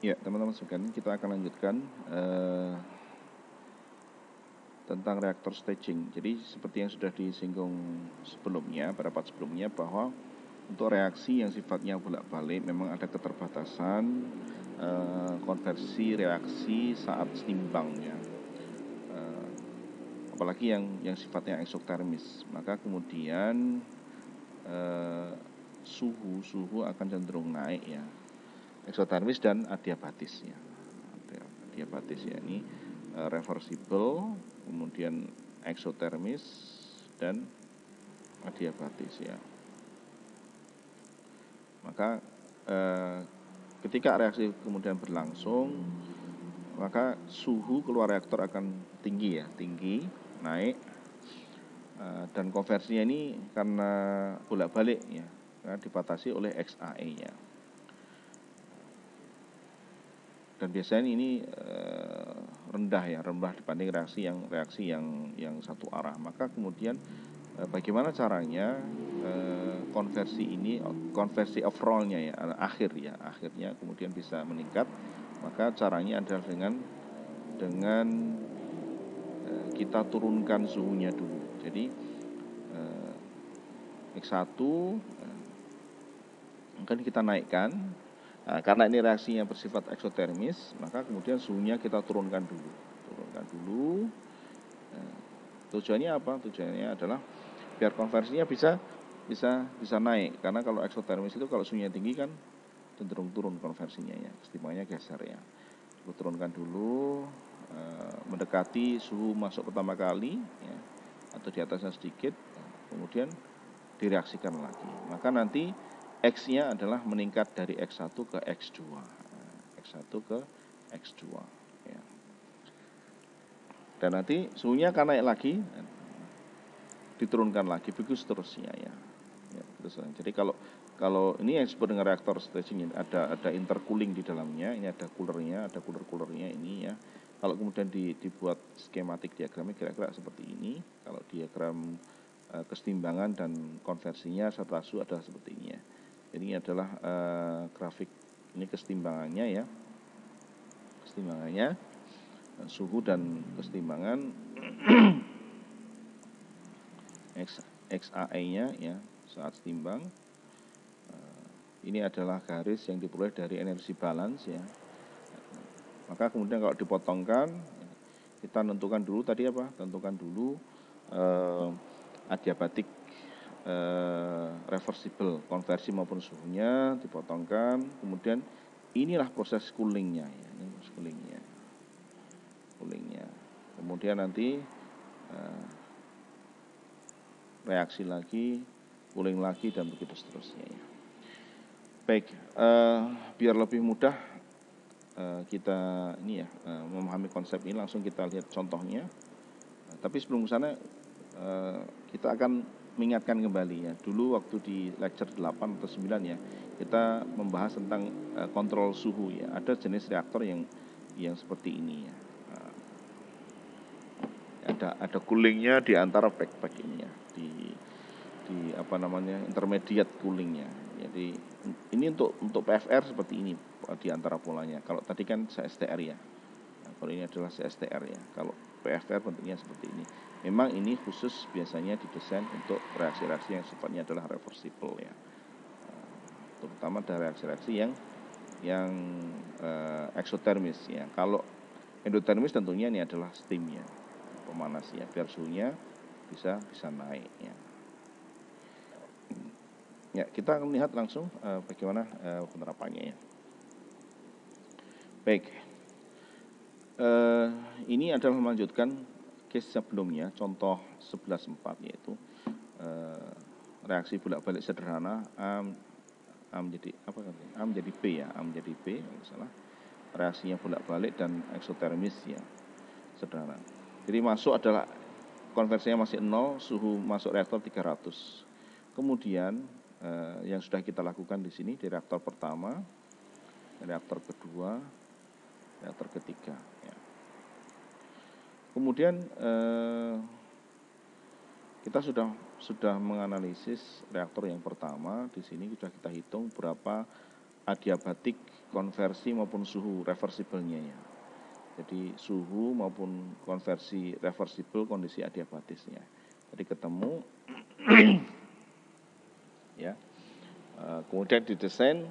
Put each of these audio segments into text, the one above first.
Ya, teman-teman sekalian, kita akan lanjutkan tentang reaktor staging. Jadi seperti yang sudah disinggung sebelumnya, pada part sebelumnya, bahwa untuk reaksi yang sifatnya bolak-balik memang ada keterbatasan konversi reaksi saat seimbangnya. Apalagi yang sifatnya eksotermis, maka kemudian suhu akan cenderung naik ya, eksotermis dan adiabatis ya. Adiabatis ya, ini reversible, kemudian eksotermis dan adiabatis ya. Maka ketika reaksi kemudian berlangsung, maka suhu keluar reaktor akan tinggi ya, naik, dan konversinya ini karena bolak-balik ya, dibatasi oleh XAE nya. Dan biasanya ini rendah dibanding reaksi yang satu arah. Maka kemudian bagaimana caranya konversi overallnya ya, akhirnya kemudian bisa meningkat. Maka caranya adalah dengan kita turunkan suhunya dulu. Jadi X1 mungkin kita naikkan. Nah, karena ini reaksinya bersifat eksotermis, maka kemudian suhunya kita turunkan dulu. Tujuannya apa? Tujuannya adalah biar konversinya bisa naik. Karena kalau eksotermis itu kalau suhunya tinggi kan cenderung turun konversinya ya, kesetimbangannya geser ya. Kita turunkan dulu, mendekati suhu masuk pertama kali ya, atau di atasnya sedikit, kemudian direaksikan lagi. Maka nanti X-nya adalah meningkat dari X1 ke X2. X1 ke X2 ya. Dan nanti suhunya akan naik lagi, diturunkan lagi, begitu seterusnya ya. Jadi kalau ini yang disebut dengan reaktor staging, ada intercooling di dalamnya, ini ada cooler-coolernya ini ya. Kalau kemudian dibuat skematik diagramnya kira-kira seperti ini. Kalau diagram kesetimbangan dan konversinya serta suhu adalah seperti ini ya. Jadi ini adalah grafik ini kesetimbangannya ya. Kesetimbangannya suhu dan kesetimbangan XAE-nya ya saat setimbang. Ini adalah garis yang diperoleh dari energi balance ya. Maka kemudian kalau dipotongkan, kita tentukan dulu tadi apa? Tentukan dulu adiabatik reversible, konversi maupun suhunya dipotongkan. Kemudian inilah proses coolingnya ya. Ini proses coolingnya. Kemudian nanti reaksi lagi, cooling lagi, dan begitu seterusnya ya. Baik, biar lebih mudah kita ini ya memahami konsep ini, langsung kita lihat contohnya. Tapi sebelum ke sana kita akan mengingatkan kembali ya. Dulu waktu di lecture 8 atau 9 ya, kita membahas tentang kontrol suhu ya. Ada jenis reaktor yang seperti ini ya. Ada coolingnya di antara back ini ya, di apa namanya, intermediate coolingnya. Jadi ini untuk PFR seperti ini di antara polanya. Kalau tadi kan CSTR ya. Nah, kalau ini adalah CSTR ya. Kalau PFR bentuknya seperti ini. Memang ini khusus biasanya didesain untuk reaksi-reaksi yang sifatnya adalah reversible ya. Terutama dari reaksi-reaksi yang eksotermis ya. Kalau endotermis tentunya ini adalah steam ya, pemanas ya, biar suhunya bisa naik ya. Ya, kita akan lihat langsung bagaimana penerapannya ya. Baik, ini adalah melanjutkan case sebelumnya, contoh 11.4, yaitu reaksi bolak-balik sederhana A menjadi apa kan? A menjadi B ya, A menjadi B kalau salah. Reaksinya bolak-balik dan eksotermis ya, sederhana. Jadi masuk adalah konversinya masih 0, suhu masuk reaktor 300. Kemudian yang sudah kita lakukan di sini di reaktor pertama, reaktor kedua, reaktor ketiga ya. Kemudian kita sudah menganalisis reaktor yang pertama. Di sini sudah kita hitung berapa adiabatik konversi maupun suhu reversibelnya ya. Jadi suhu maupun konversi reversibel kondisi adiabatisnya. Jadi ketemu ya. Kemudian didesain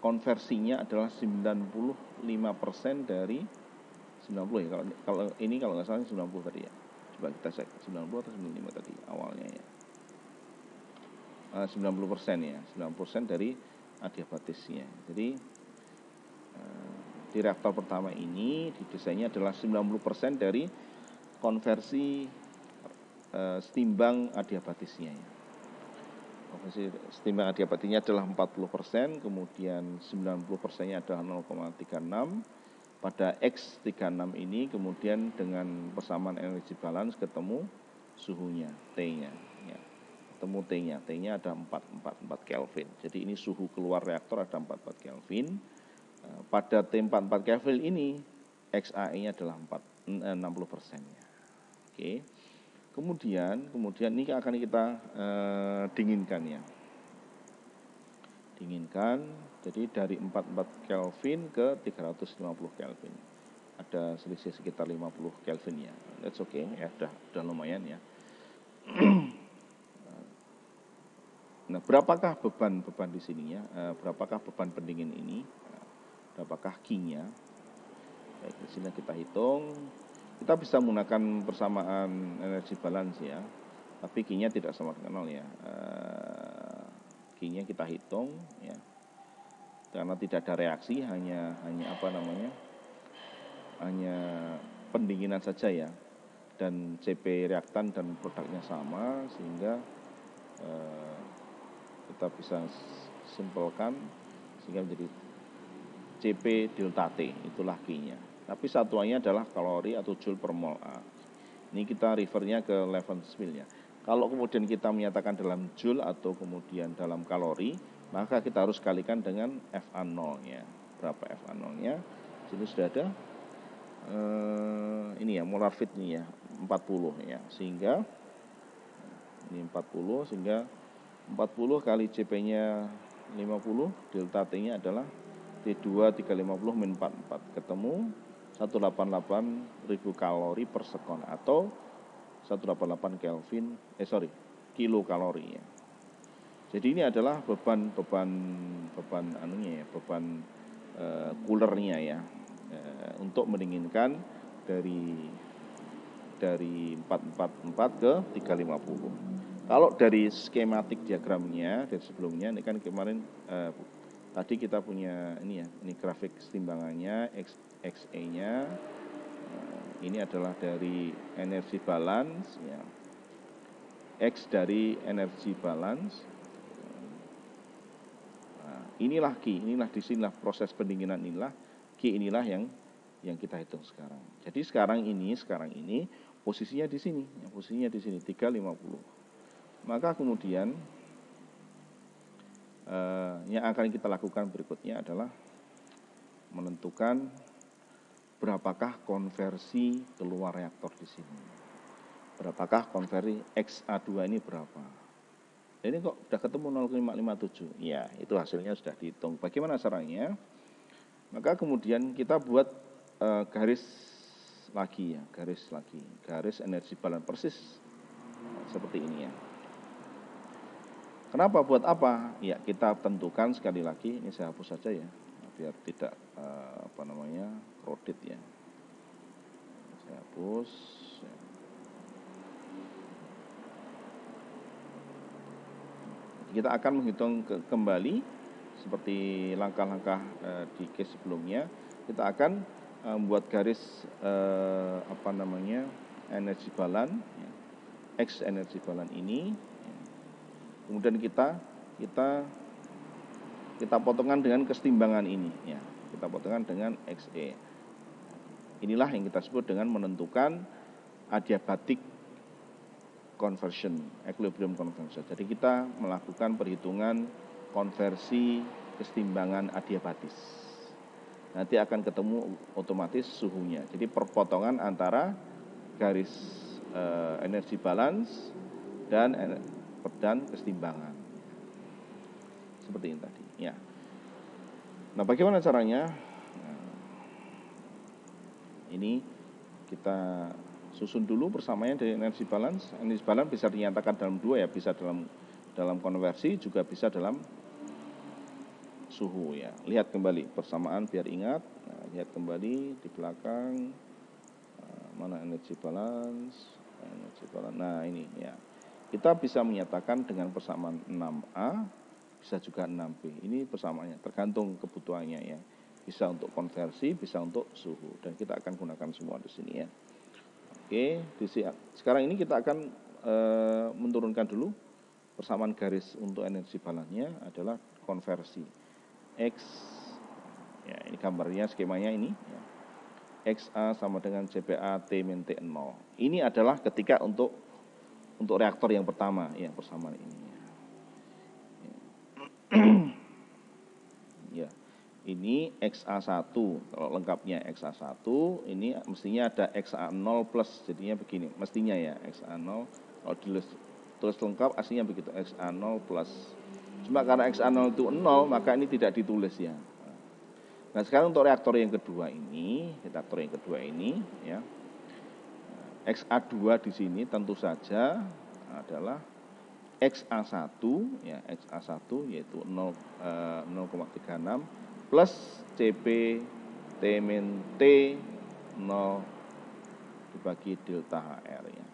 konversinya adalah 95% dari 90 ya. Kalau nggak salah 90 tadi ya. Coba kita cek 90 atau 95 tadi awalnya ya. 90% ya, 90% dari adiabatisnya. Jadi di reaktor pertama ini didesainnya adalah 90% dari konversi setimbang adiabatisnya ya. Konversi setimbang adiabatisnya adalah 40%, kemudian 90%-nya adalah 0,36. Pada X36 ini kemudian dengan persamaan energi balance ketemu suhunya, T-nya. Ya. Ketemu T-nya, T-nya ada 444 Kelvin. Jadi ini suhu keluar reaktor ada 44 Kelvin. Pada T44 Kelvin ini XAE-nya adalah 60%-nya. Oke. Kemudian ini akan kita dinginkan ya. Dinginkan, jadi dari 44 Kelvin ke 350 Kelvin. Ada selisih sekitar 50 Kelvin ya. That's okay ya, udah lumayan ya. Nah, berapakah beban di sini ya? Berapakah beban pendingin ini? Berapakah Q-nya? Baik, di sini kita hitung. Kita bisa menggunakan persamaan energi balance ya. Tapi Q-nya tidak sama dengan 0 ya. Q-nya kita hitung ya. Karena tidak ada reaksi, hanya pendinginan saja ya. Dan CP reaktan dan produknya sama, sehingga kita bisa simpelkan sehingga menjadi CP delta T, itulah Q-nya. Tapi satuannya adalah kalori atau joule per mol A. Ini kita refernya ke Leven's-Mill ya. Kalau kemudian kita menyatakan dalam joule atau kemudian dalam kalori, maka kita harus kalikan dengan FA0-nya. Berapa FA0-nya? Sini sudah ada ini ya, molar fit nih ya, 40 ya. Sehingga ini 40, sehingga 40 kali CP-nya 50, delta T-nya adalah T2 350 min 44, ketemu 188.000 kalori per sekon atau 188 kilokalori ya. Jadi ini adalah beban coolernya ya, untuk mendinginkan dari 444 ke 350. Kalau dari skematik diagramnya dari sebelumnya, ini kan kemarin tadi kita punya ini ya, ini grafik timbangannya XE-nya. Ini adalah dari energi balance ya. X dari energi balance. Nah, inilah Q, inilah disinilah proses pendinginan, inilah Q, inilah yang kita hitung sekarang. Jadi sekarang ini posisinya di sini, ya, posisinya di sini 350. Maka kemudian yang akan kita lakukan berikutnya adalah menentukan berapakah konversi keluar reaktor di sini. Berapakah konversi XA2 ini berapa? Ini kok udah ketemu 0,557. Ya, itu hasilnya sudah dihitung. Bagaimana caranya? Maka kemudian kita buat garis energi balance persis seperti ini ya. Kenapa, buat apa? Ya, kita tentukan sekali lagi, ini saya hapus saja ya, biar tidak krodit ya. Saya hapus. Kita akan menghitung kembali seperti langkah-langkah di case sebelumnya. Kita akan membuat garis energi balance ya. X energi balance ini ya. Kemudian kita potongkan dengan kesetimbangan ini ya. Kita potongkan dengan XE. Inilah yang kita sebut dengan menentukan adiabatic conversion, equilibrium conversion. Jadi kita melakukan perhitungan konversi kesetimbangan adiabatis. Nanti akan ketemu otomatis suhunya. Jadi perpotongan antara garis energi balance dan dan kesetimbangan. Seperti ini tadi, ya. Nah, bagaimana caranya? Nah, ini kita susun dulu persamaannya dari energi balance. Energi balance bisa dinyatakan dalam dua ya, bisa dalam konversi, juga bisa dalam suhu ya. Lihat kembali persamaan biar ingat. Nah, lihat kembali di belakang. Mana energi balance? Nah, ini ya. Kita bisa menyatakan dengan persamaan 6A, bisa juga 6B. Ini persamaannya, tergantung kebutuhannya ya. Bisa untuk konversi, bisa untuk suhu. Dan kita akan gunakan semua di sini ya. Oke, sekarang ini kita akan menurunkan dulu persamaan garis untuk energi balance-nya adalah konversi. X, ya ini gambarnya, skemanya ini ya. XA sama dengan CPA T min T0. Ini adalah ketika untuk reaktor yang pertama ya, persamaan ini ya. Ya. Ini XA1, kalau lengkapnya XA1, ini mestinya ada XA0 plus, jadinya begini, mestinya ya XA0, kalau tulis lengkap aslinya begitu, XA0 plus. Cuma karena XA0 itu 0, maka ini tidak ditulis ya. Nah, sekarang untuk reaktor yang kedua ini ya, XA2 di sini tentu saja adalah XA1 ya, XA1 yaitu 0,36 plus CP T min T 0 dibagi delta HR ya.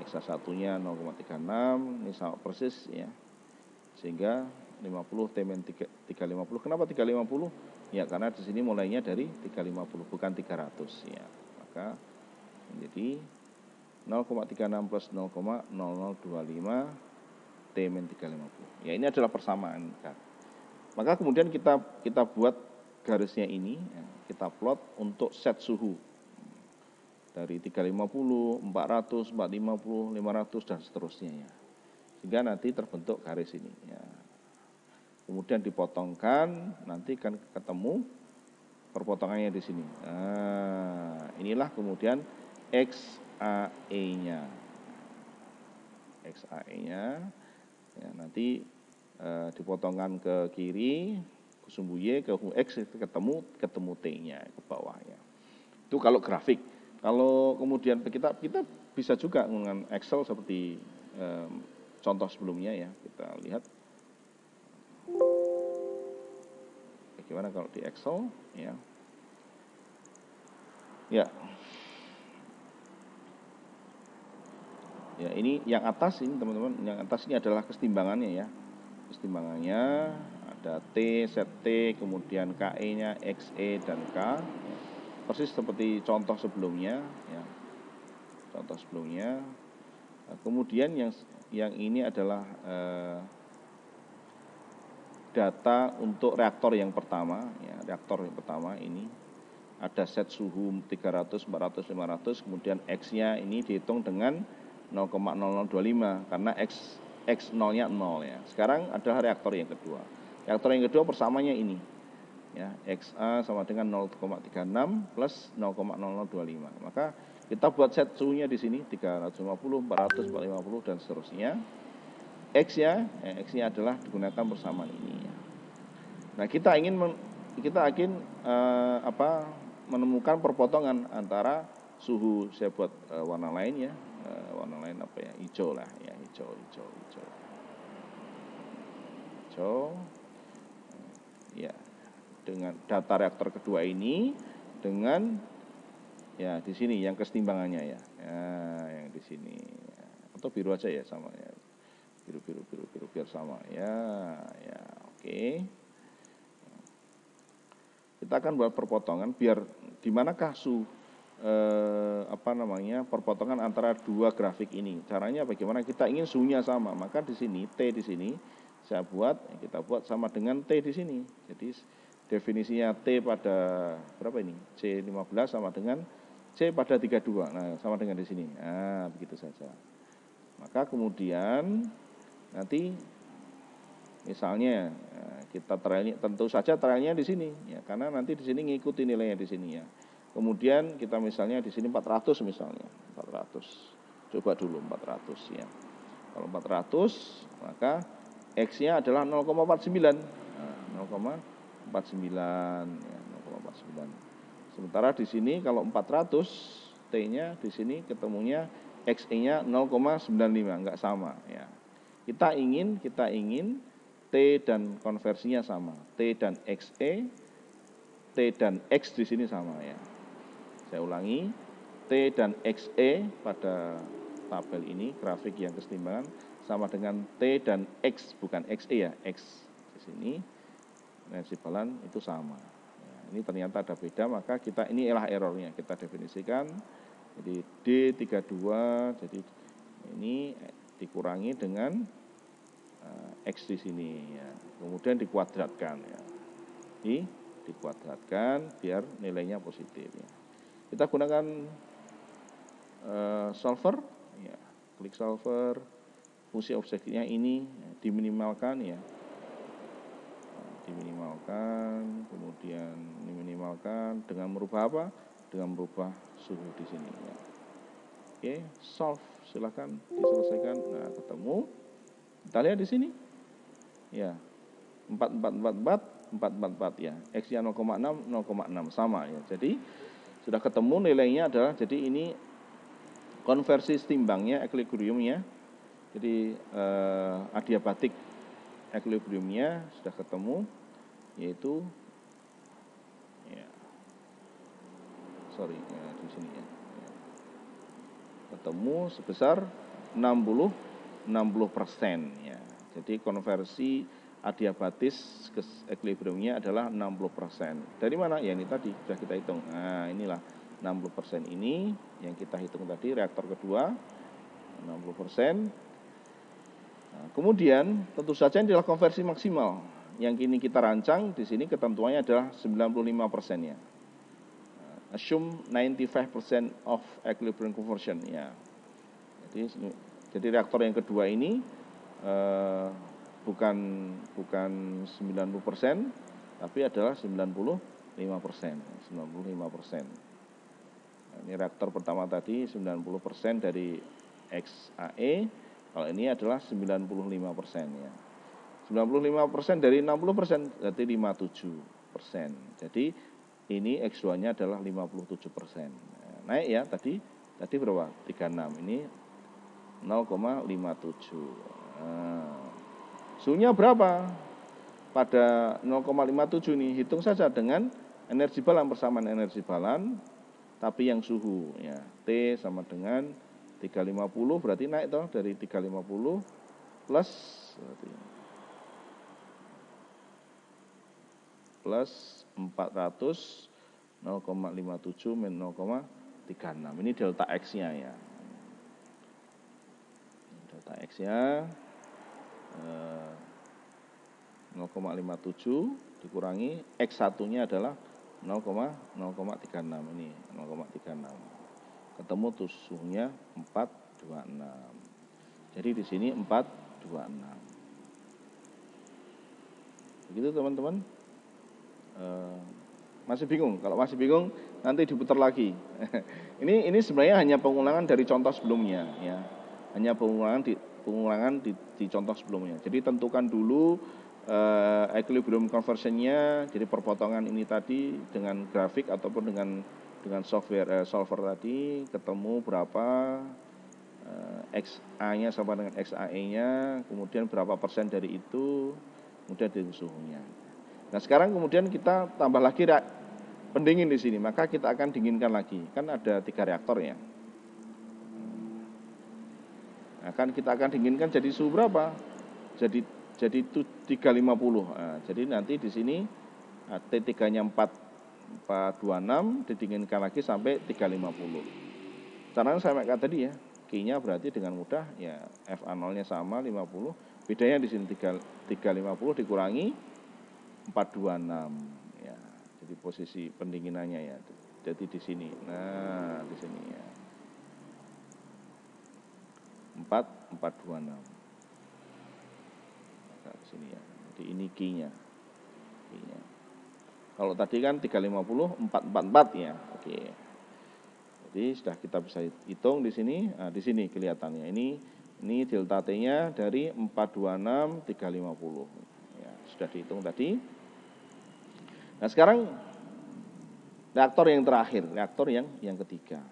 XA1-nya 0,36, ini sama persis ya. Sehingga 50 T min 350. Kenapa 350? Ya karena di sini mulainya dari 350 bukan 300 ya. Maka menjadi 0,36 plus 0,0025 T min 350. Ya ini adalah persamaan kan. Maka kemudian kita buat garisnya ini, ya, kita plot untuk set suhu dari 350, 400, 450, 500 dan seterusnya ya. Sehingga nanti terbentuk garis ini ya. Kemudian dipotongkan, nanti kan ketemu perpotongannya di sini. Nah, inilah kemudian XAE-nya. XAE-nya ya, nanti dipotongkan ke kiri, ke sumbu Y, ke X ketemu T-nya ke bawah ya. Itu kalau grafik. Kalau kemudian kita bisa juga dengan Excel seperti contoh sebelumnya ya. Kita lihat bagaimana kalau di Excel ya. Ya. Ya, ini yang atas ini teman-teman, yang atas ini adalah kesetimbangannya ya. Kesetimbangannya ada T, set T, kemudian KE-nya, XE dan K. Ya. Persis seperti contoh sebelumnya ya. Contoh sebelumnya. Nah, kemudian yang ini adalah data untuk reaktor yang pertama ya. Reaktor yang pertama ini ada set suhu 300, 400, 500, kemudian X-nya ini dihitung dengan 0,0025 karena X0-nya 0 ya. Sekarang adalah reaktor yang kedua. Reaktor yang kedua persamanya ini. Ya, XA sama dengan 0,36 plus 0,0025. Maka kita buat set suhunya di sini 350, 400, 450 dan seterusnya. X-nya adalah digunakan persamaan ini ya. Nah, kita ingin menemukan perpotongan antara suhu, saya buat warna lain ya. Warna lain apa ya, hijau lah ya, hijau ya, dengan data reaktor kedua ini dengan ya di sini yang kesetimbangannya ya, yang di sini ya. Atau biru aja ya, sama ya, biru biar sama ya, oke. Kita akan buat perpotongan biar di manakah perpotongan antara dua grafik ini. Caranya bagaimana? Kita ingin suhunya sama, maka di sini T di sini kita buat sama dengan T di sini. Jadi definisinya T pada berapa ini? C15 sama dengan C pada 32. Nah, sama dengan di sini. Nah, begitu saja. Maka kemudian nanti misalnya kita tentu saja trialnya di sini ya, karena nanti di sini ngikuti nilainya di sini ya. Kemudian kita misalnya di sini 400 misalnya, 400. Coba dulu 400 ya. Kalau 400, maka X-nya adalah 0,49. Nah, 0,49 ya, 0,49. Sementara di sini kalau 400, T-nya di sini ketemunya XE-nya 0,95, enggak sama ya. Kita ingin T dan konversinya sama. T dan XE, T dan X di sini sama ya. Saya ulangi, T dan XE pada tabel ini, grafik yang kesetimbangan, sama dengan T dan X, bukan XE ya, X di sini, energi balan itu sama. Ya, ini ternyata ada beda, maka kita, ini ialah errornya, kita definisikan. Jadi D32, jadi ini dikurangi dengan X di sini ya. Kemudian dikuadratkan ya. Dikuadratkan biar nilainya positif ya. Kita gunakan solver ya. Klik solver, fungsi objektifnya ini ya, diminimalkan ya. Diminimalkan, kemudian diminimalkan dengan merubah apa? Dengan merubah suhu di sini ya. Oke, solve, silakan diselesaikan. Nah, ketemu. Kita lihat di sini. Ya. 4 ya. X-nya 0,6 sama ya. Jadi sudah ketemu nilainya adalah, jadi ini konversi setimbangnya, equilibriumnya. Jadi adiabatik equilibriumnya sudah ketemu, yaitu ya, di sini ya. Ketemu sebesar 60% ya. Jadi konversi adiabatis ke equilibriumnya adalah 60%. Dari mana? Ya ini tadi sudah kita hitung. Nah, inilah 60% ini yang kita hitung tadi, reaktor kedua 60%. Nah, kemudian tentu saja ini adalah konversi maksimal. Yang kini kita rancang di sini ketentuannya adalah 95% ya. Assume 95% of equilibrium conversion ya. Jadi reaktor yang kedua ini bukan 90%, tapi adalah 95%. Nah, ini reaktor pertama tadi 90% dari XAE, kalau ini adalah 95% ya. 95% dari 60% berarti 57%. Jadi ini X2-nya adalah 57%. Nah, naik ya tadi berapa? 36. Ini 0,57. Nah, suhunya berapa? Pada 0,57 ini hitung saja dengan energi balan, persamaan energi balan, tapi yang suhu ya. T sama dengan 350, berarti naik toh dari 350 plus plus 400, 0,57 min 0,36. Ini delta X-nya ya. Delta X-nya 0,57 dikurangi X1-nya adalah 0,36 ini, 0,36. Ketemu tuh suhunya 426. Jadi di sini 426. Begitu teman-teman. Masih bingung? Kalau masih bingung nanti diputar lagi. ini sebenarnya hanya pengulangan dari contoh sebelumnya ya. Hanya pengulangan di contoh sebelumnya. Jadi tentukan dulu equilibrium conversion-nya, jadi perpotongan ini tadi dengan grafik ataupun dengan software solver tadi, ketemu berapa XA-nya sama dengan XAE-nya, kemudian berapa persen dari itu, kemudian dari suhunya. Nah, sekarang kemudian kita tambah lagi pendingin di sini, maka kita akan dinginkan lagi. Kan ada 3 reaktor ya. Nah, kita akan dinginkan jadi suhu berapa? Jadi 350. Nah, jadi nanti di sini T3-nya 426 didinginkan lagi sampai 350. Caranya saya kata tadi ya, Q-nya berarti dengan mudah ya FA0-nya sama 50. Bedanya di sini 350 dikurangi 426 ya. Jadi posisi pendinginannya ya. Jadi di sini. Nah, di sini ya. 426. Nah, di sini ya. Jadi ini Q-nya. Kalau tadi kan 350 444 ya. Oke. Jadi sudah kita bisa hitung di sini. Nah, di sini kelihatannya ini Ini delta T-nya dari 426 350. Ya, sudah dihitung tadi. Nah, sekarang reaktor yang terakhir, reaktor yang ketiga.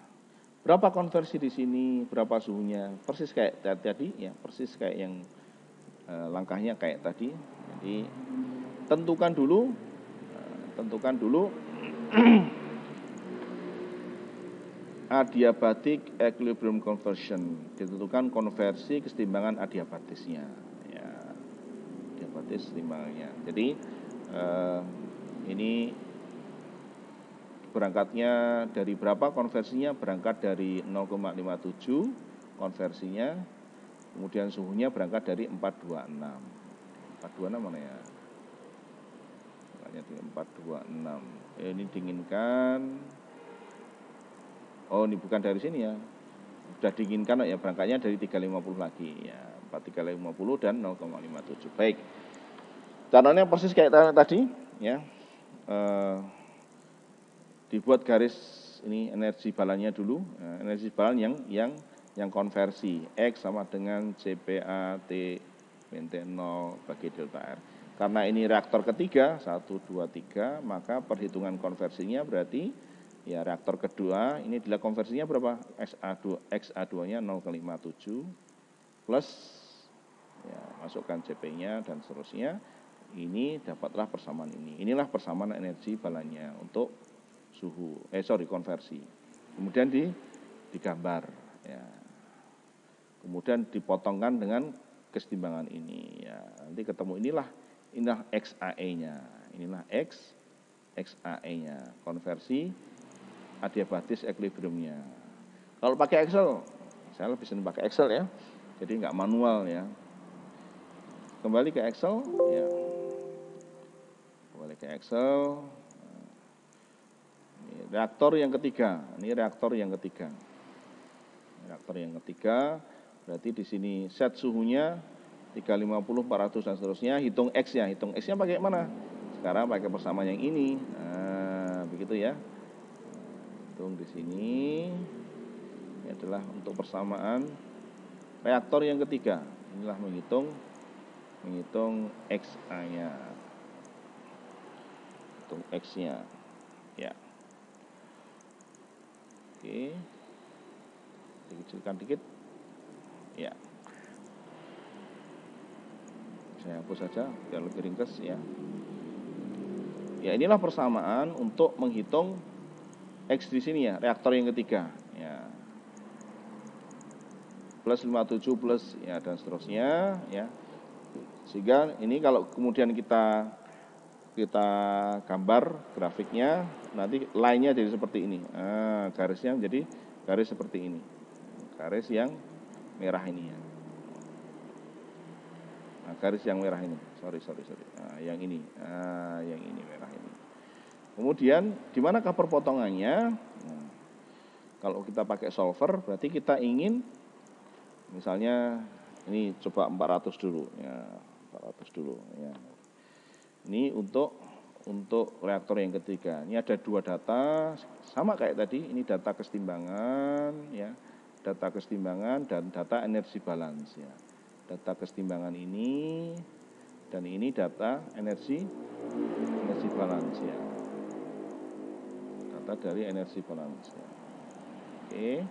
Berapa konversi di sini, berapa suhunya? Persis kayak tadi ya, persis kayak yang langkahnya kayak tadi. Jadi tentukan dulu adiabatic equilibrium conversion, ditentukan konversi kesetimbangan adiabatisnya ya, adiabatis kesetimbangannya. Jadi ini berangkatnya dari berapa konversinya? Berangkat dari 0,57 konversinya, kemudian suhunya berangkat dari 426. 426 mana ya? Makanya di 426. Ini dinginkan. Oh, ini bukan dari sini ya. Sudah dinginkan ya, berangkatnya dari 350 lagi ya. 4350 dan 0,57. Baik. Caranya persis kayak tadi ya. Dibuat garis ini energi balannya dulu. Energi balan yang konversi X sama dengan CPA T min T0 bagi delta R. Karena ini reaktor ketiga 1 2 3, maka perhitungan konversinya berarti ya reaktor kedua ini adalah konversinya berapa? XA2-nya 0,57 plus ya, masukkan CP-nya dan seterusnya. Ini dapatlah persamaan ini. Inilah persamaan energi balannya untuk konversi. Kemudian digambar ya. Kemudian dipotongkan dengan kesetimbangan ini ya. Nanti ketemu inilah XAE-nya. Inilah XAE-nya, konversi adiabatis equilibriumnya. Kalau pakai Excel, saya lebih senang pakai Excel ya. Jadi nggak manual ya. Kembali ke Excel ya. Kembali ke Excel. Reaktor yang ketiga, ini reaktor yang ketiga. Reaktor yang ketiga, berarti di sini set suhunya 350, 400 dan seterusnya. Hitung X-nya, pakai mana? Sekarang pakai persamaan yang ini. Nah, begitu ya. Hitung di sini. Ini adalah untuk persamaan reaktor yang ketiga. Inilah menghitung XA-nya. Hitung X-nya. Ya. Oke, dikecilkan dikit ya, saya hapus saja biar lebih ringkas ya. Ya, inilah persamaan untuk menghitung X di sini ya, reaktor yang ketiga ya, plus 57 plus ya dan seterusnya ya. Sehingga ini kalau kemudian kita gambar grafiknya, nanti line-nya jadi seperti ini. Nah, garisnya menjadi garis seperti ini. Garis yang merah ini ya. Nah, garis yang merah ini. Sorry. Nah, yang ini. Nah, yang ini merah ini. Kemudian di manakah perpotongannya? Nah, kalau kita pakai solver berarti kita ingin misalnya ini coba 400 dulu ya. 400 dulu ya. Ini untuk reaktor yang ketiga. Ini ada dua data sama kayak tadi. Ini data kesetimbangan ya, data kesetimbangan dan data energi balance ya. Data kesetimbangan ini dan ini data energi balance ya. Data dari energi balance ya. Oke.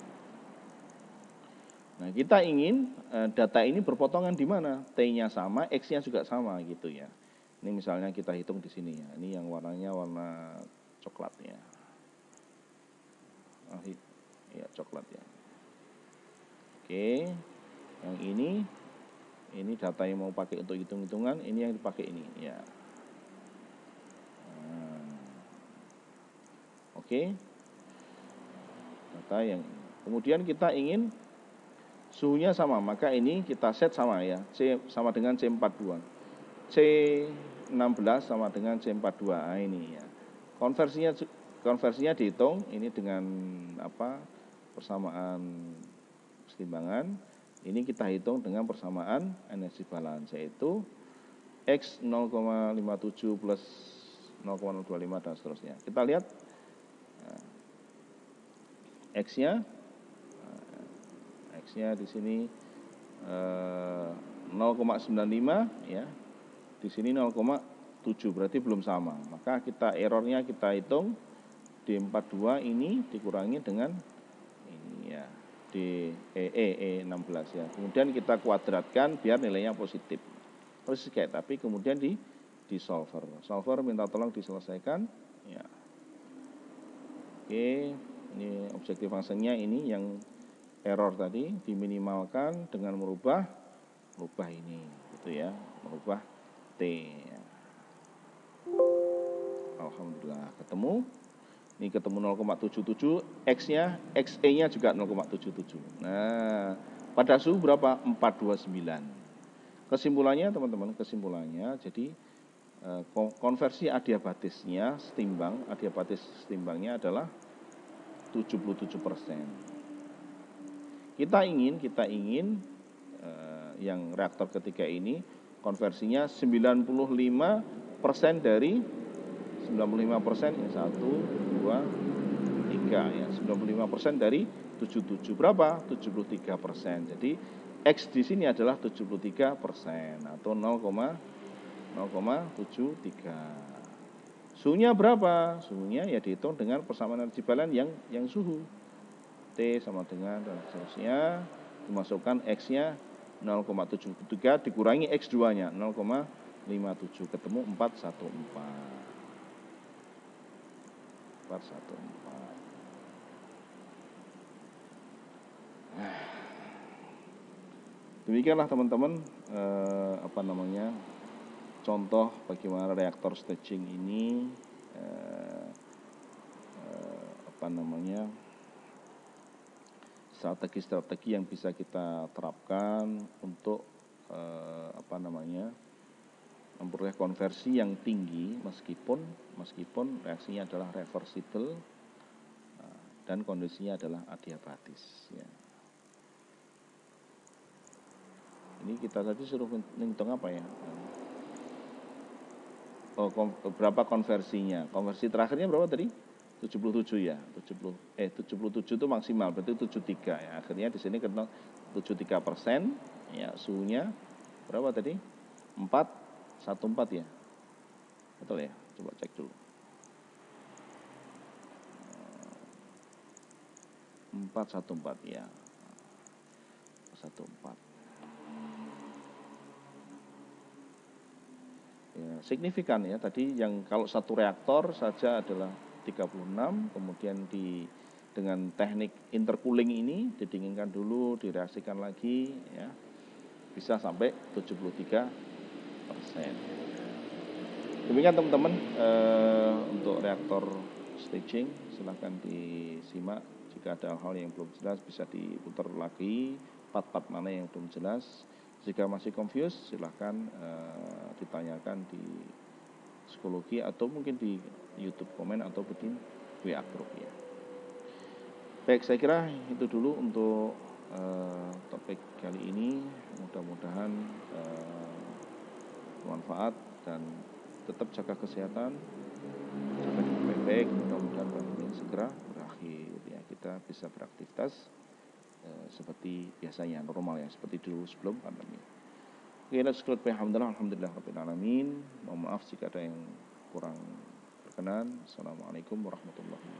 Nah, kita ingin data ini berpotongan di mana? T-nya sama, X-nya juga sama gitu ya. Ini misalnya kita hitung di sini ya. Ini yang warnanya warna coklat ya. Ya, coklat ya. Oke. Yang ini data yang mau pakai untuk hitung-hitungan, ini yang dipakai ini ya. Oke. Data yang kemudian kita ingin suhunya sama, maka ini kita set sama ya. C sama dengan C42. C16 sama dengan C42. Nah, ini ya. Konversinya dihitung ini dengan persamaan kesetimbangan. Ini kita hitung dengan persamaan energi balance, yaitu X 0,57 plus 0,025 dan seterusnya. Kita lihat X-nya di sini 0,95 ya. Di sini 0,7 berarti belum sama. Maka kita errornya kita hitung D42 ini dikurangi dengan ini ya. E16 ya. Kemudian kita kuadratkan biar nilainya positif. Persis kayak tapi kemudian di solver. Solver minta tolong diselesaikan ya. Oke, ini objektif fungsinya ini yang error tadi diminimalkan dengan merubah ini gitu ya, merubah T ya. Alhamdulillah ketemu. Ini ketemu 0,77, X-nya, XE-nya juga 0,77. Nah, pada suhu berapa? 429. Kesimpulannya teman-teman, kesimpulannya jadi konversi adiabatisnya adiabatis setimbangnya adalah 77%. Kita ingin yang reaktor ketiga ini konversinya 95% dari 95% ya 1, 2, 3 ya 95% dari 77 berapa? 73%. Jadi X di sini adalah 73% atau 0,73. Suhunya berapa? Suhunya ya dihitung dengan persamaan energi balen yang suhu. T sama dengan dan seterusnya. Dimasukkan X-nya 0,73 dikurangi X2-nya 0,57 ketemu 414. 414. Demikianlah teman-teman contoh bagaimana reaktor staging ini strategi-strategi yang bisa kita terapkan untuk memperoleh konversi yang tinggi meskipun reaksinya adalah reversible dan kondisinya adalah adiabatis ya. Ini kita tadi suruh ngitung apa ya? Berapa konversinya? Konversi terakhirnya berapa tadi? 77 ya. 77 itu maksimal, berarti 73 ya. Akhirnya di sini kena 73% ya, suhunya berapa tadi? 414 ya. Betul ya? Coba cek dulu. 414 ya. 14. Ya, signifikan ya tadi yang kalau satu reaktor saja adalah 36, kemudian dengan teknik intercooling ini didinginkan dulu, direaksikan lagi ya, bisa sampai 73%. Demikian teman-teman untuk reaktor staging, silahkan disimak. Jika ada hal yang belum jelas bisa diputar lagi, part-part mana yang belum jelas. Jika masih confused, silahkan ditanyakan di psikologi atau mungkin di YouTube komen atau di WA group ya. Baik, saya kira itu dulu untuk topik kali ini. Mudah-mudahan bermanfaat dan tetap jaga kesehatan, jaga baik-baik. Mudah-mudahan pandemi segera berakhir ya, kita bisa beraktivitas seperti biasanya, normal ya, seperti dulu sebelum pandemi. Oke, let's close by alhamdulillah rabbil alamin. Mohon maaf jika ada yang kurang berkenan. Assalamualaikum warahmatullahi wabarakatuh.